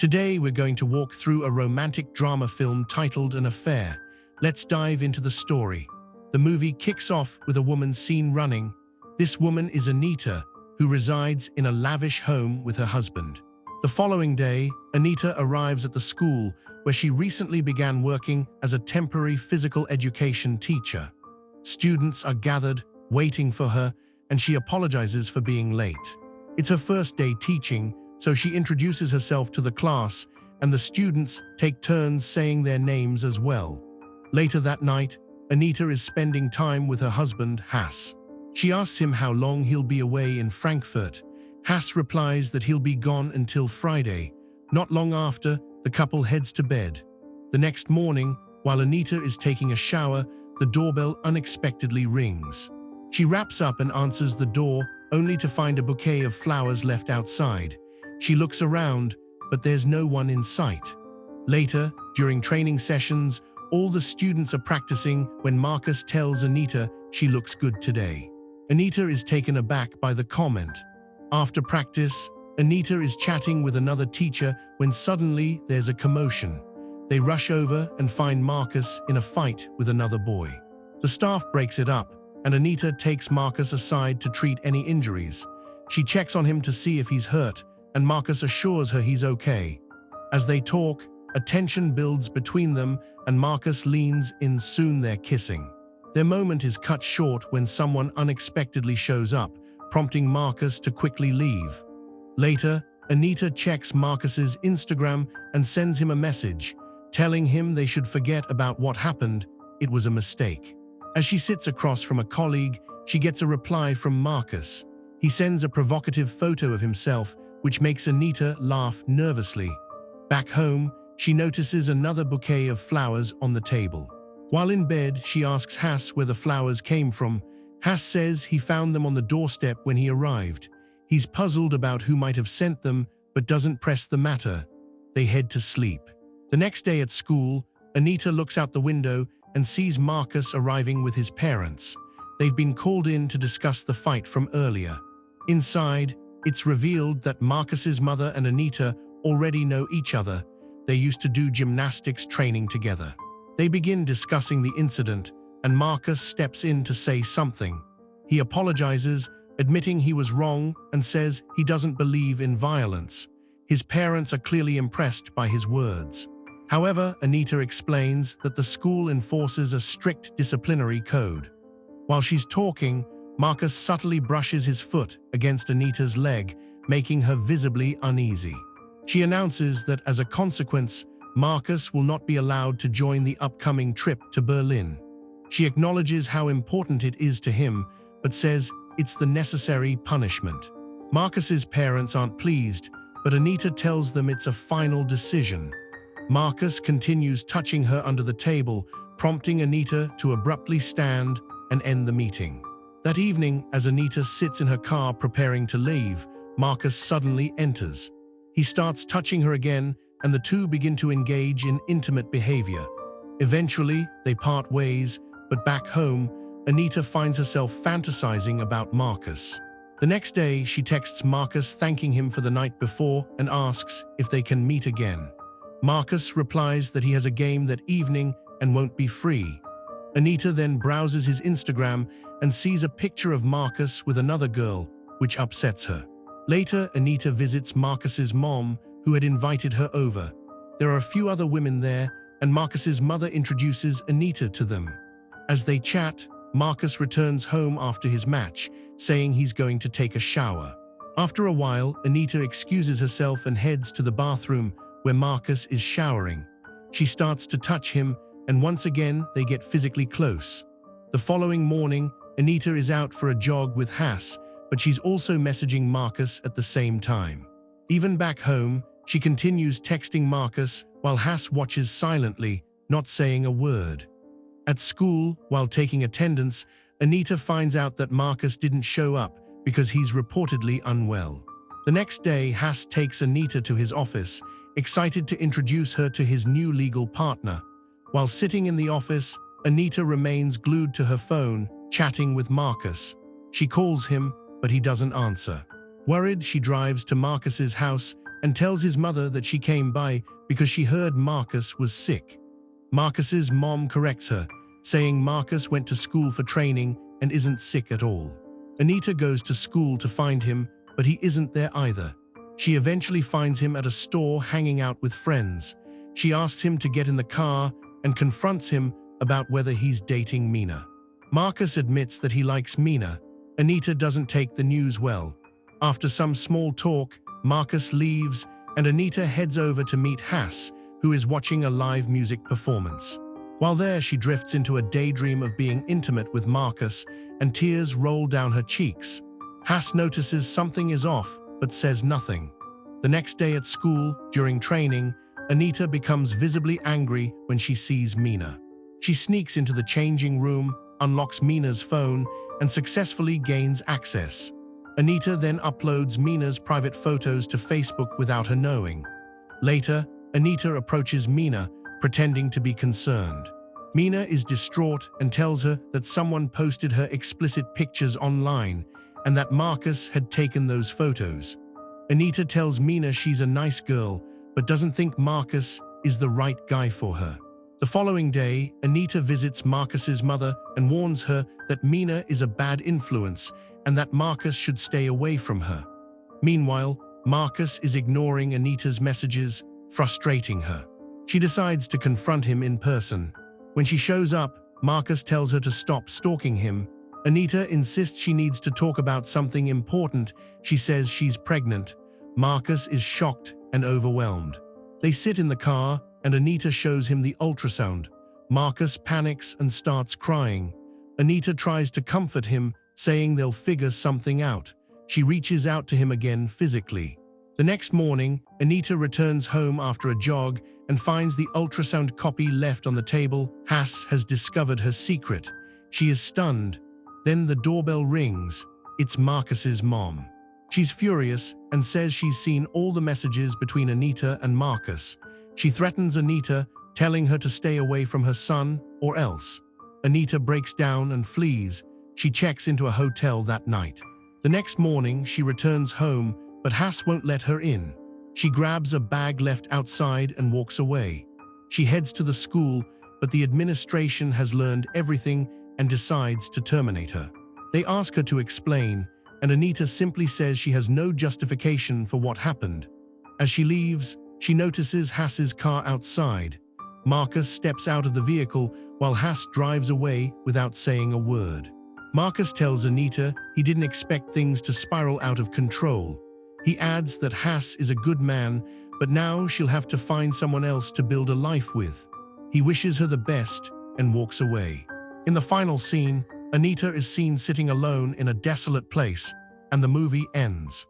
Today we're going to walk through a romantic drama film titled An Affair. Let's dive into the story. The movie kicks off with a woman seen running. This woman is Anita, who resides in a lavish home with her husband. The following day, Anita arrives at the school where she recently began working as a temporary physical education teacher. Students are gathered, waiting for her, and she apologizes for being late. It's her first day teaching, so she introduces herself to the class, and the students take turns saying their names as well. Later that night, Anita is spending time with her husband, Hass. She asks him how long he'll be away in Frankfurt. Hass replies that he'll be gone until Friday. Not long after, the couple heads to bed. The next morning, while Anita is taking a shower, the doorbell unexpectedly rings. She wraps up and answers the door, only to find a bouquet of flowers left outside. She looks around, but there's no one in sight. Later, during training sessions, all the students are practicing when Marcus tells Anita she looks good today. Anita is taken aback by the comment. After practice, Anita is chatting with another teacher when suddenly there's a commotion. They rush over and find Marcus in a fight with another boy. The staff breaks it up, and Anita takes Marcus aside to treat any injuries. She checks on him to see if he's hurt, and Marcus assures her he's okay. As they talk, a tension builds between them, and Marcus leans in. Soon they're kissing. Their moment is cut short when someone unexpectedly shows up, prompting Marcus to quickly leave. Later, Anita checks Marcus's Instagram and sends him a message, telling him they should forget about what happened. It was a mistake. As she sits across from a colleague, she gets a reply from Marcus. He sends a provocative photo of himself, which makes Anita laugh nervously. Back home, she notices another bouquet of flowers on the table. While in bed, she asks Hass where the flowers came from. Hass says he found them on the doorstep when he arrived. He's puzzled about who might have sent them, but doesn't press the matter. They head to sleep. The next day at school, Anita looks out the window and sees Marcus arriving with his parents. They've been called in to discuss the fight from earlier. Inside, it's revealed that Marcus's mother and Anita already know each other. They used to do gymnastics training together. They begin discussing the incident, and Marcus steps in to say something. He apologizes, admitting he was wrong, and says he doesn't believe in violence. His parents are clearly impressed by his words. However, Anita explains that the school enforces a strict disciplinary code. While she's talking, Marcus subtly brushes his foot against Anita's leg, making her visibly uneasy. She announces that as a consequence, Marcus will not be allowed to join the upcoming trip to Berlin. She acknowledges how important it is to him, but says it's the necessary punishment. Marcus's parents aren't pleased, but Anita tells them it's a final decision. Marcus continues touching her under the table, prompting Anita to abruptly stand and end the meeting. That evening, as Anita sits in her car preparing to leave, Marcus suddenly enters. He starts touching her again, and the two begin to engage in intimate behavior. Eventually, they part ways, but back home, Anita finds herself fantasizing about Marcus. The next day, she texts Marcus thanking him for the night before and asks if they can meet again. Marcus replies that he has a game that evening and won't be free. Anita then browses his Instagram and sees a picture of Marcus with another girl, which upsets her. Later, Anita visits Marcus's mom, who had invited her over. There are a few other women there, and Marcus's mother introduces Anita to them. As they chat, Marcus returns home after his match, saying he's going to take a shower. After a while, Anita excuses herself and heads to the bathroom where Marcus is showering. She starts to touch him, and once again, they get physically close. The following morning, Anita is out for a jog with Hass, but she's also messaging Marcus at the same time. Even back home, she continues texting Marcus while Hass watches silently, not saying a word. At school, while taking attendance, Anita finds out that Marcus didn't show up because he's reportedly unwell. The next day, Hass takes Anita to his office, excited to introduce her to his new legal partner. While sitting in the office, Anita remains glued to her phone, chatting with Marcus. She calls him, but he doesn't answer. Worried, she drives to Marcus's house and tells his mother that she came by because she heard Marcus was sick. Marcus's mom corrects her, saying Marcus went to school for training and isn't sick at all. Anita goes to school to find him, but he isn't there either. She eventually finds him at a store hanging out with friends. She asks him to get in the car and confronts him about whether he's dating Mina. Marcus admits that he likes Mina. Anita doesn't take the news well. After some small talk, Marcus leaves and Anita heads over to meet Hass, who is watching a live music performance. While there, she drifts into a daydream of being intimate with Marcus, and tears roll down her cheeks. Hass notices something is off, but says nothing. The next day at school, during training, Anita becomes visibly angry when she sees Mina. She sneaks into the changing room, unlocks Mina's phone, and successfully gains access. Anita then uploads Mina's private photos to Facebook without her knowing. Later, Anita approaches Mina, pretending to be concerned. Mina is distraught and tells her that someone posted her explicit pictures online and that Marcus had taken those photos. Anita tells Mina she's a nice girl, but doesn't think Marcus is the right guy for her. The following day, Anita visits Marcus's mother and warns her that Mina is a bad influence and that Marcus should stay away from her. Meanwhile, Marcus is ignoring Anita's messages, frustrating her. She decides to confront him in person. When she shows up, Marcus tells her to stop stalking him. Anita insists she needs to talk about something important. She says she's pregnant. Marcus is shocked and overwhelmed. They sit in the car, and Anita shows him the ultrasound. Marcus panics and starts crying. Anita tries to comfort him, saying they'll figure something out. She reaches out to him again physically. The next morning, Anita returns home after a jog and finds the ultrasound copy left on the table. Hass has discovered her secret. She is stunned. Then the doorbell rings. It's Marcus's mom. She's furious and says she's seen all the messages between Anita and Marcus. She threatens Anita, telling her to stay away from her son or else. Anita breaks down and flees. She checks into a hotel that night. The next morning, she returns home, but Hass won't let her in. She grabs a bag left outside and walks away. She heads to the school, but the administration has learned everything and decides to terminate her. They ask her to explain, and Anita simply says she has no justification for what happened. As she leaves, she notices Hass's car outside. Marcus steps out of the vehicle while Hass drives away without saying a word. Marcus tells Anita he didn't expect things to spiral out of control. He adds that Hass is a good man, but now she'll have to find someone else to build a life with. He wishes her the best and walks away. In the final scene, Anita is seen sitting alone in a desolate place, and the movie ends.